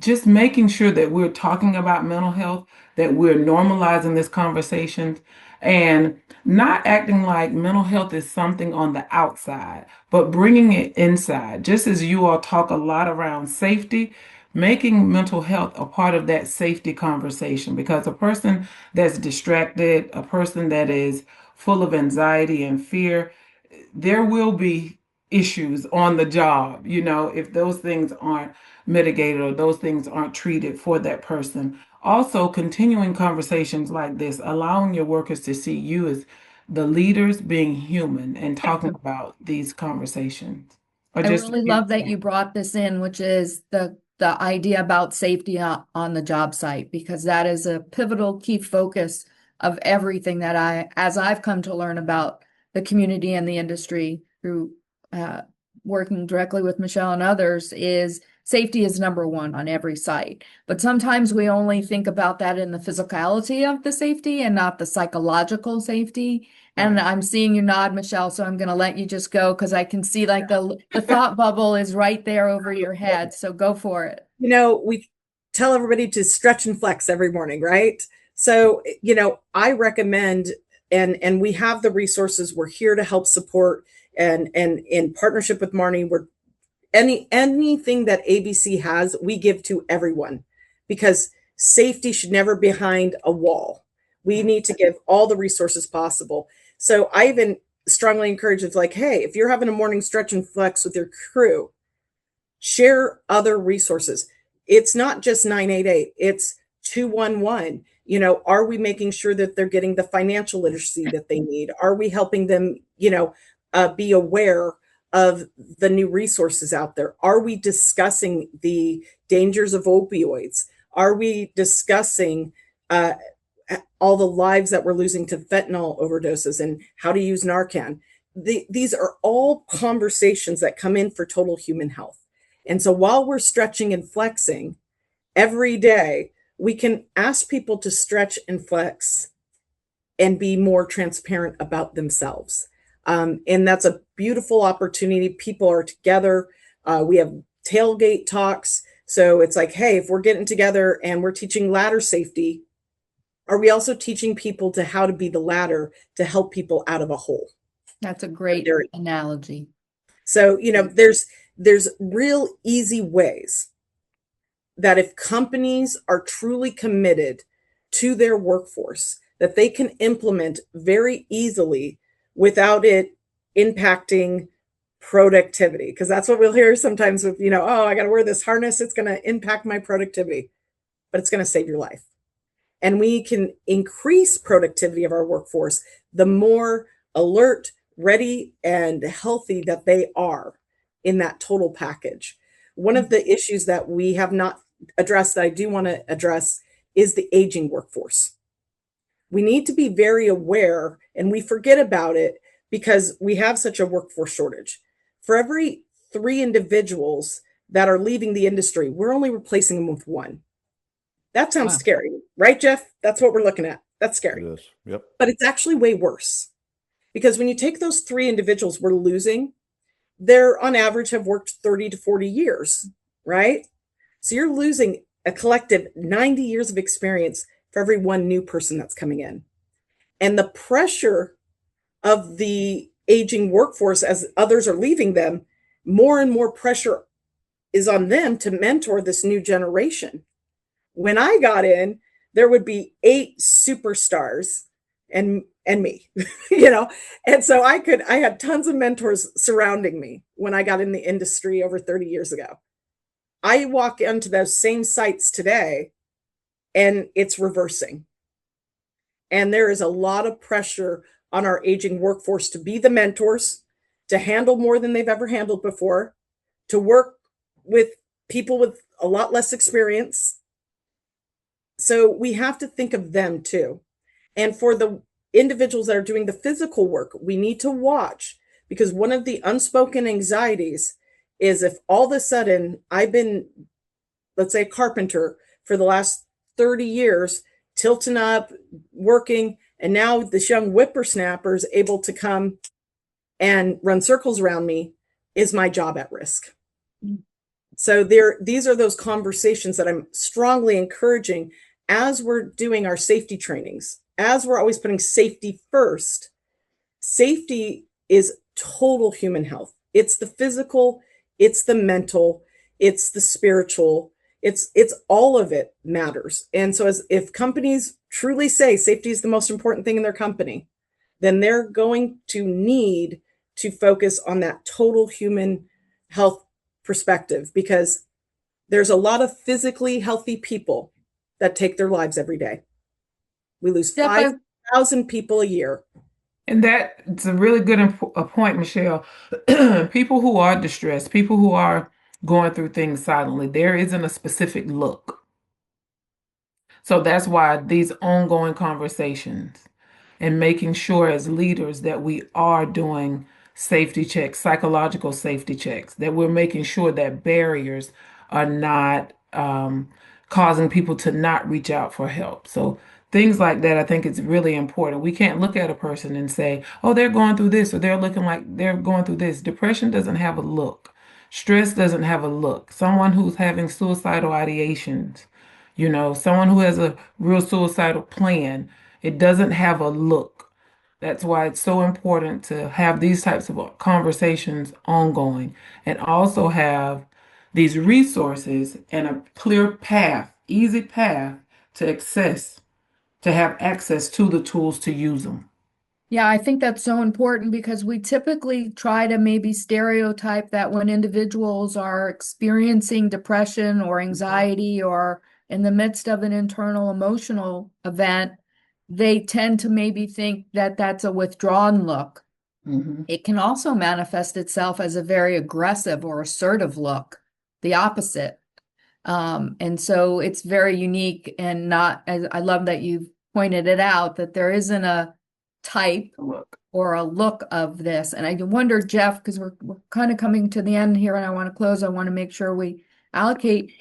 just making sure that we're talking about mental health, that we're normalizing this conversation and not acting like mental health is something on the outside, but bringing it inside. Just as you all talk a lot around safety, making mental health a part of that safety conversation, because a person that's distracted, a person that is full of anxiety and fear, there will be issues on the job, if those things aren't mitigated or those things aren't treated for that person. Also, continuing conversations like this, allowing your workers to see you as the leaders being human and talking about these conversations. Or I just, really love that you brought this in, which is the idea about safety on the job site, because that is a pivotal key focus of everything that as I've come to learn about the community and the industry through working directly with Michelle and others, is safety is number one on every site. But sometimes we only think about that in the physicality of the safety and not the psychological safety. And right. I'm seeing you nod, Michelle, so I'm going to let you just go because I can see like the thought bubble is right there over your head. So go for it. We tell everybody to stretch and flex every morning, right? So, I recommend, and we have the resources. We're here to help support, and in partnership with Marnie, we're anything that ABC has, we give to everyone, because safety should never be behind a wall. We need to give all the resources possible. So I even strongly encourage it's like, hey, if you're having a morning stretch and flex with your crew, share other resources. It's not just 988, it's 211. Are we making sure that they're getting the financial literacy that they need? Are we helping them, be aware of the new resources out there? Are we discussing the dangers of opioids? Are we discussing all the lives that we're losing to fentanyl overdoses and how to use Narcan? These are all conversations that come in for total human health. And so while we're stretching and flexing every day, we can ask people to stretch and flex and be more transparent about themselves. And that's a beautiful opportunity. People are together. We have tailgate talks. So it's like, hey, if we're getting together and we're teaching ladder safety, are we also teaching people to how to be the ladder to help people out of a hole? That's a great analogy. So, there's real easy ways that if companies are truly committed to their workforce, that they can implement very easily without it impacting productivity. Because that's what we'll hear sometimes with, oh, I got to wear this harness. It's going to impact my productivity, but it's going to save your life. And we can increase productivity of our workforce the more alert, ready, and healthy that they are in that total package. One of the issues that we have not addressed that I do want to address is the aging workforce. We need to be very aware, and we forget about it because we have such a workforce shortage. For every 3 individuals that are leaving the industry, we're only replacing them with 1. That sounds scary, right, Jeff? That's what we're looking at. That's scary. It is. Yep. But it's actually way worse, because when you take those 3 individuals we're losing, they're on average have worked 30 to 40 years, right? So you're losing a collective 90 years of experience for every 1 new person that's coming in. And the pressure of the aging workforce as others are leaving them, more and more pressure is on them to mentor this new generation. When I got in, there would be 8 superstars and me, and so I had tons of mentors surrounding me when I got in the industry over 30 years ago. I walk into those same sites today and it's reversing. And there is a lot of pressure on our aging workforce to be the mentors, to handle more than they've ever handled before, to work with people with a lot less experience. So we have to think of them too. And for the individuals that are doing the physical work, we need to watch, because one of the unspoken anxieties is if all of a sudden I've been, let's say, a carpenter for the last 30 years, tilting up, working, and now this young whippersnapper is able to come and run circles around me, is my job at risk? So these are those conversations that I'm strongly encouraging as we're doing our safety trainings, as we're always putting safety first. Safety is total human health. It's the physical, it's the mental, it's the spiritual, it's all of it matters. And so if companies truly say safety is the most important thing in their company, then they're going to need to focus on that total human health perspective, because there's a lot of physically healthy people that take their lives every day. We lose 5,000 people a year. And that's a really good point, Michelle. People who are distressed, people who are going through things silently, there isn't a specific look. So that's why these ongoing conversations and making sure as leaders that we are doing safety checks, psychological safety checks, that we're making sure that barriers are not causing people to not reach out for help. So things like that, I think it's really important. We can't look at a person and say, oh, they're going through this, or they're looking like they're going through this. Depression doesn't have a look. Stress doesn't have a look. Someone who's having suicidal ideations, someone who has a real suicidal plan, it doesn't have a look. That's why it's so important to have these types of conversations ongoing, and also have these resources and a clear path, easy path to have access to the tools to use them. Yeah, I think that's so important, because we typically try to maybe stereotype that when individuals are experiencing depression or anxiety or in the midst of an internal emotional event, they tend to maybe think that that's a withdrawn look. Mm-hmm. It can also manifest itself as a very aggressive or assertive look, the opposite. And so it's very unique, and not, I love that you've pointed it out, that there isn't a type or a look of this. And I wonder, Jeff, because we're kind of coming to the end here and I want to close, I want to make sure we allocate.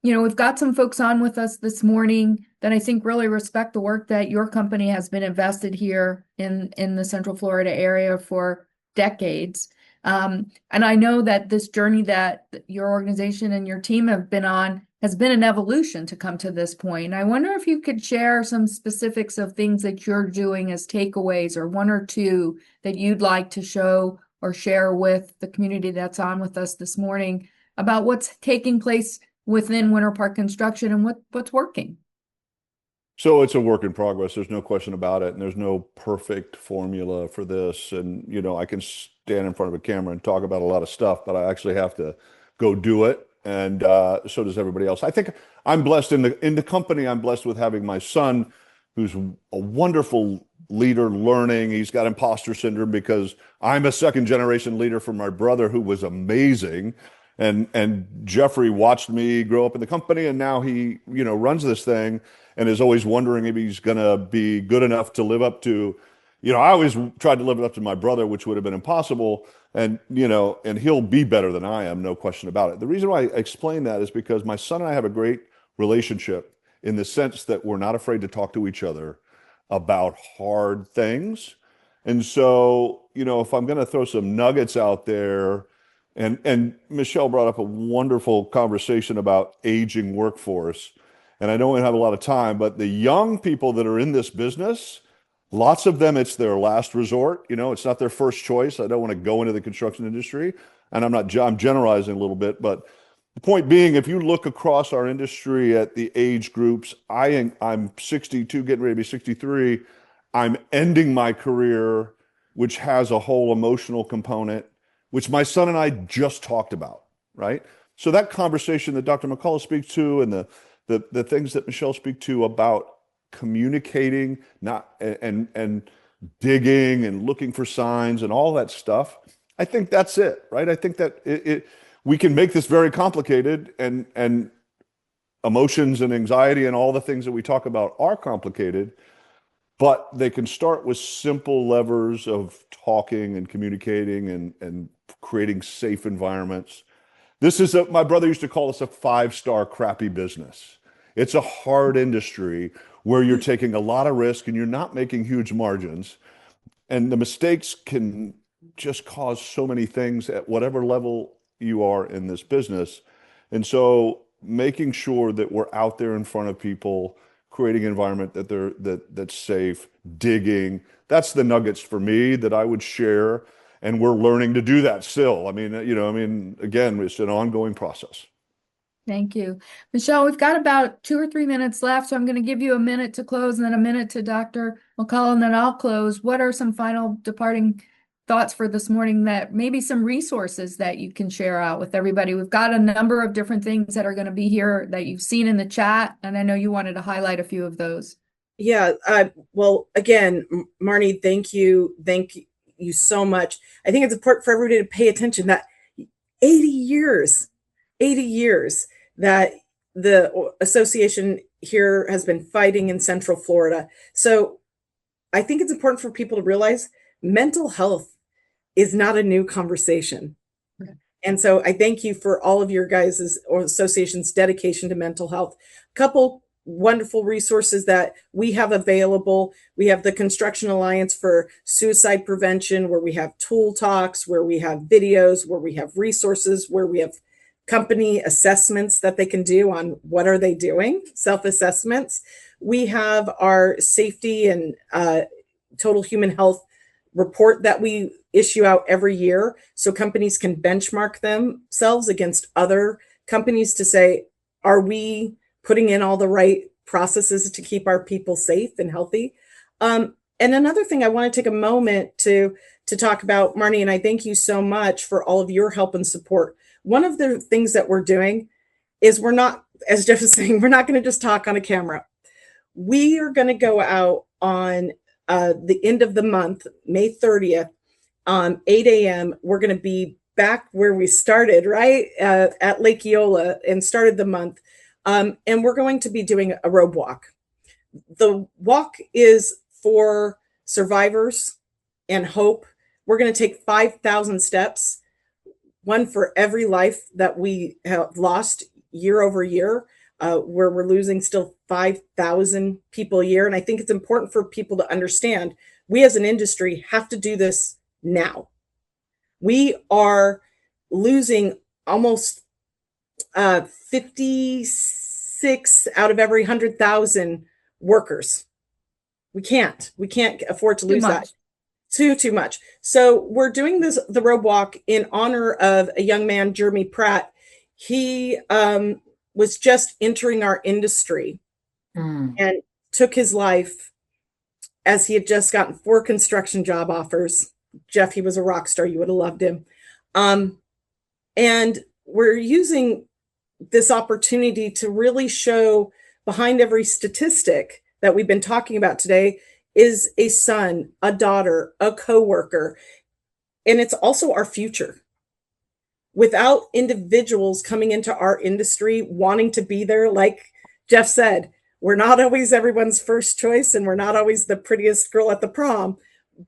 We've got some folks on with us this morning that I think really respect the work that your company has been invested here in the Central Florida area for decades. And I know that this journey that your organization and your team have been on has been an evolution to come to this point. I wonder if you could share some specifics of things that you're doing as takeaways, or one or two that you'd like to show or share with the community that's on with us this morning about what's taking place within Winter Park Construction and what's working. So it's a work in progress. There's no question about it. And there's no perfect formula for this. And, I can stand in front of a camera and talk about a lot of stuff, but I actually have to go do it. And so does everybody else. I think I'm blessed in the company. I'm blessed with having my son, who's a wonderful leader, learning. He's got imposter syndrome because I'm a second generation leader from my brother, who was amazing. And Jeffrey watched me grow up in the company, and now he, runs this thing and is always wondering if he's going to be good enough to live up to, I always tried to live up to my brother, which would have been impossible. And, and he'll be better than I am, no question about it. The reason why I explain that is because my son and I have a great relationship, in the sense that we're not afraid to talk to each other about hard things. And so, if I'm going to throw some nuggets out there, and Michelle brought up a wonderful conversation about aging workforce. And I know we don't have a lot of time, but the young people that are in this business, lots of them, it's their last resort. It's not their first choice. I don't want to go into the construction industry. And I'm generalizing a little bit, but the point being, if you look across our industry at the age groups, I'm 62, getting ready to be 63. I'm ending my career, which has a whole emotional component, which my son and I just talked about, right? So that conversation that Dr. McCullough speaks to, and the things that Michelle speaks to about communicating, not and digging and looking for signs and all that stuff, I think that's it, right? I think that we can make this very complicated, and emotions and anxiety and all the things that we talk about are complicated, but they can start with simple levers of talking and communicating and creating safe environments. This is my brother used to call this a five-star crappy business. It's a hard industry where you're taking a lot of risk and you're not making huge margins. And the mistakes can just cause so many things at whatever level you are in this business. And so making sure that we're out there in front of people, creating an environment that's safe, digging, that's the nuggets for me that I would share. And we're learning to do that still. I mean, again, it's an ongoing process. Thank you. Michelle, we've got about 2 or 3 minutes left, so I'm going to give you a minute to close and then a minute to Dr. McCullough, and then I'll close. What are some final departing thoughts for this morning, that maybe some resources that you can share out with everybody? We've got a number of different things that are going to be here that you've seen in the chat, and I know you wanted to highlight a few of those. Yeah. Well, again, Marnie, thank you. Thank you so much. I think it's important for everybody to pay attention that 80 years that the association here has been fighting in Central Florida. So I think it's important for people to realize mental health is not a new conversation. Okay. And so I thank you for all of your guys' or association's dedication to mental health. A couple wonderful resources that we have available. We have the Construction Alliance for Suicide Prevention, where we have tool talks, where we have videos, where we have resources, where we have company assessments that they can do on what are they doing, self-assessments. We have our safety and total human health report that we issue out every year, so companies can benchmark themselves against other companies to say, are we putting in all the right processes to keep our people safe and healthy? And another thing I want to take a moment to talk about, Marnie, and I thank you so much for all of your help and support. One of the things that we're doing is we're not, as Jeff is saying, we're not going to just talk on a camera. We are going to go out on the end of the month, May 30th, 8 a.m. We're going to be back where we started, right? At Lake Eola, and started the month. And we're going to be doing a road walk. The walk is for survivors and hope. We're going to take 5,000 steps, one for every life that we have lost year over year, where we're losing still 5,000 people a year. And I think it's important for people to understand we as an industry have to do this now. We are losing almost 56 out of every 100,000 workers. We can't afford to lose that. Too much. So we're doing the road walk in honor of a young man, Jeremy Pratt. He was just entering our industry and took his life as he had just gotten 4 construction job offers. Jeff, he was a rock star. You would have loved him. And we're using this opportunity to really show behind every statistic that we've been talking about today is a son, a daughter, a coworker, and it's also our future. Without individuals coming into our industry wanting to be there, like Jeff said, we're not always everyone's first choice, and we're not always the prettiest girl at the prom,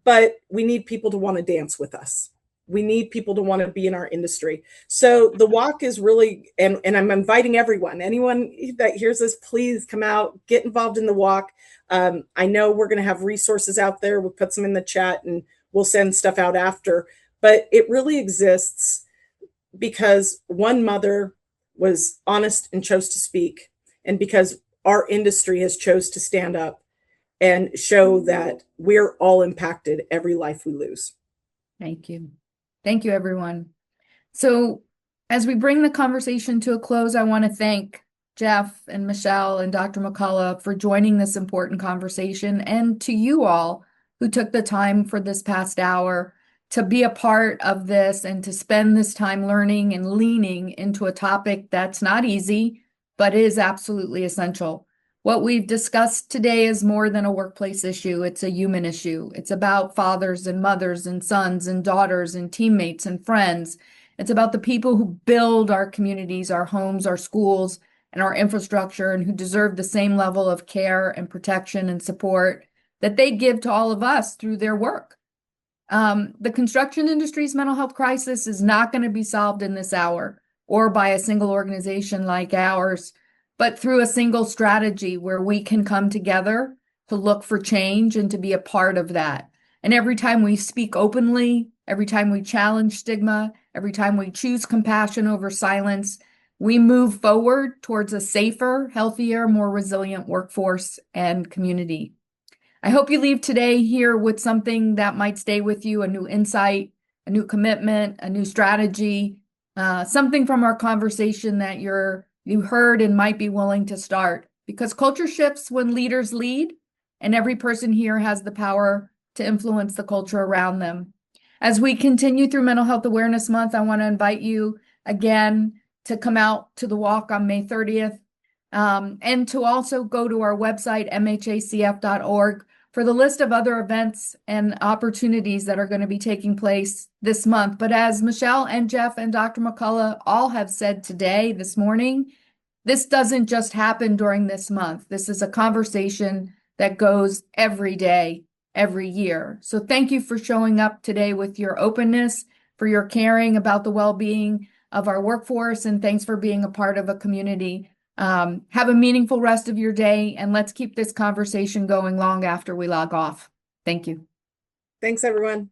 but we need people to want to dance with us. We need people to want to be in our industry. So the walk is really, and I'm inviting anyone that hears this, please come out, get involved in the walk. I know we're going to have resources out there. We'll put some in the chat and we'll send stuff out after, but it really exists because one mother was honest and chose to speak, and because our industry has chose to stand up and show that we're all impacted every life we lose. Thank you. Thank you, everyone. So as we bring the conversation to a close, I want to thank Jeff and Michelle and Dr. McCullough for joining this important conversation, and to you all who took the time for this past hour to be a part of this and to spend this time learning and leaning into a topic that's not easy, but is absolutely essential. What we've discussed today is more than a workplace issue. It's a human issue. It's about fathers and mothers and sons and daughters and teammates and friends. It's about the people who build our communities, our homes, our schools, and our infrastructure, and who deserve the same level of care and protection and support that they give to all of us through their work. The construction industry's mental health crisis is not going to be solved in this hour or by a single organization like ours, but through a single strategy where we can come together to look for change and to be a part of that. And every time we speak openly, every time we challenge stigma, every time we choose compassion over silence, we move forward towards a safer, healthier, more resilient workforce and community. I hope you leave today here with something that might stay with you, a new insight, a new commitment, a new strategy, something from our conversation that you heard and might be willing to start. Because culture shifts when leaders lead, and every person here has the power to influence the culture around them. As we continue through Mental Health Awareness Month, I want to invite you again to come out to the walk on May 30th, and to also go to our website, mhacf.org, for the list of other events and opportunities that are going to be taking place this month. But as Michelle and Jeff and Dr. McCullough all have said today, this morning, this doesn't just happen during this month. This is a conversation that goes every day, every year. So thank you for showing up today with your openness, for your caring about the well-being of our workforce, and thanks for being a part of a community. Have a meaningful rest of your day, and let's keep this conversation going long after we log off. Thank you. Thanks, everyone.